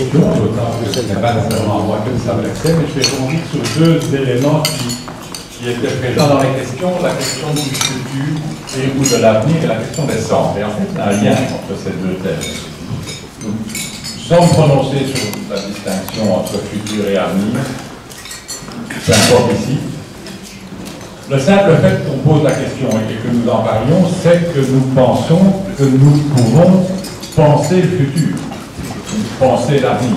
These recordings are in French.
questions, d'autant que ce n'est pas nécessairement moi qui s'adressait, mais je vais rebondir sur deux éléments qui étaient présents dans les questions, la question du futur et ou de l'avenir et la question des centres. Et en fait, il y a un lien entre ces deux thèmes. Nous sommes prononcés sur la distinction entre futur et avenir, peu importe ici. Le simple fait qu'on pose la question et que nous en parlions, c'est que nous pensons que nous pouvons penser le futur, penser l'avenir.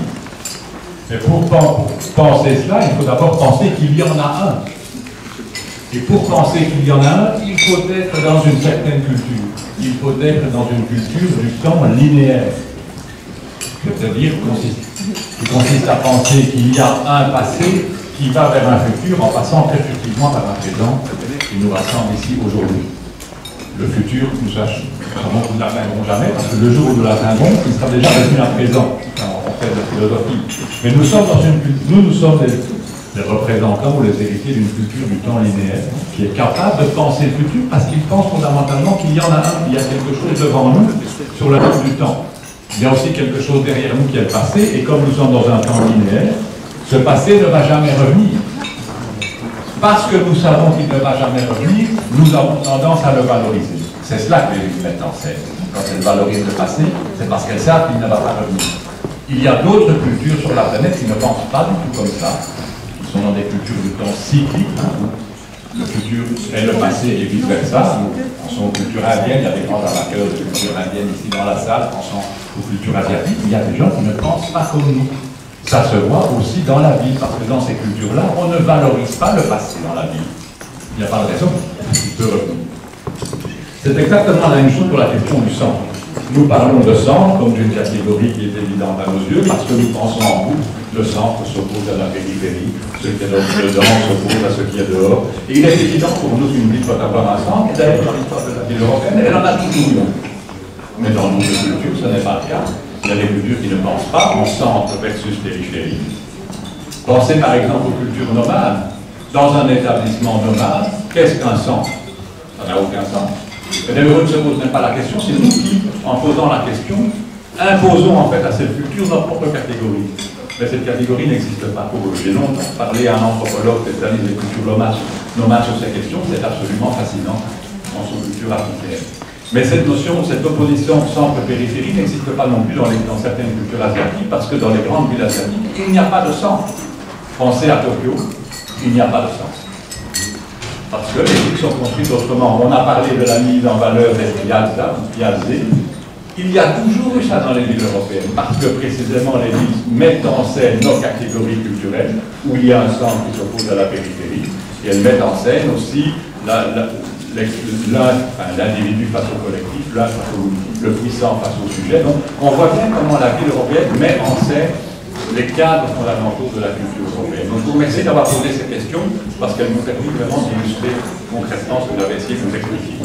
Mais pour penser cela, il faut d'abord penser qu'il y en a un. Et pour penser qu'il y en a un, il faut être dans une certaine culture. Il faut être dans une culture du temps linéaire. C'est-à-dire qui consiste à penser qu'il y a un passé qui va vers un futur en passant très furtivement par un présent qui nous rassemble ici aujourd'hui. Le futur, nous ne l'atteindrons jamais, parce que le jour où nous l'atteindrons, il sera déjà devenu un présent. On fait de la philosophie. Mais nous sommes dans nous sommes les représentants ou les héritiers d'une culture du temps linéaire qui est capable de penser le futur parce qu'il pense fondamentalement qu'il y en a un, il y a quelque chose devant nous sur la ligne du temps. Il y a aussi quelque chose derrière nous qui est le passé, et comme nous sommes dans un temps linéaire, ce passé ne va jamais revenir. Parce que nous savons qu'il ne va jamais revenir, nous avons tendance à le valoriser. C'est cela que les élites mettent en scène. Quand elles valorisent le passé, c'est parce qu'elles savent qu'il ne va pas revenir. Il y a d'autres cultures sur la planète qui ne pensent pas du tout comme ça, qui sont dans des cultures du temps cyclique, où le futur est le passé et vice-versa. Pensons aux cultures indiennes, il y a des grands amateurs de culture indienne ici dans la salle, pensons aux cultures asiatiques, il y a des gens qui ne pensent pas comme nous. Ça se voit aussi dans la vie, parce que dans ces cultures-là, on ne valorise pas le passé dans la vie. Il n'y a pas de raison, il peut revenir. C'est exactement la même chose pour la question du sang. Nous parlons de sang comme d'une catégorie qui est évidente à nos yeux, parce que nous pensons en boucle, le centre s'oppose à la périphérie, ce qui est dedans s'oppose à ce qui est dehors. Et il est évident pour nous qu'une ville doit avoir un centre, et d'ailleurs dans l'histoire de la ville européenne, elle en a toujours eu. Mais dans notre culture, ce n'est pas le cas. Il y a des cultures qui ne pensent pas en centre versus périphérie. Pensez par exemple aux cultures nomades. Dans un établissement nomade, qu'est-ce qu'un centre? Ça n'a aucun sens. Et d'ailleurs, ne se pose même pas la question, c'est nous qui, en posant la question, imposons en fait à cette culture notre propre catégorie. Mais cette catégorie n'existe pas pour eux. J'ai longtemps parlé à un anthropologue qui spécialise les cultures nomades sur ces questions, c'est absolument fascinant dans son culture africaine. Mais cette notion, cette opposition centre-périphérie n'existe pas non plus dans certaines cultures asiatiques, parce que dans les grandes villes asiatiques, il n'y a pas de centre. Pensez à Tokyo, il n'y a pas de centre. Parce que les villes sont construites autrement. On a parlé de la mise en valeur des piazzas, ou piazzés. Il y a toujours eu ça dans les villes européennes, parce que précisément les villes mettent en scène nos catégories culturelles, où il y a un centre qui s'oppose à la périphérie, et elles mettent en scène aussi l'individu face au collectif, le puissant face au sujet. Donc, on voit bien comment la ville européenne met en scène les cadres fondamentaux de la culture européenne. Donc, je vous remercie d'avoir posé ces questions, parce qu'elles nous permettent vraiment d'illustrer concrètement ce que vous avez essayé de nous expliquer.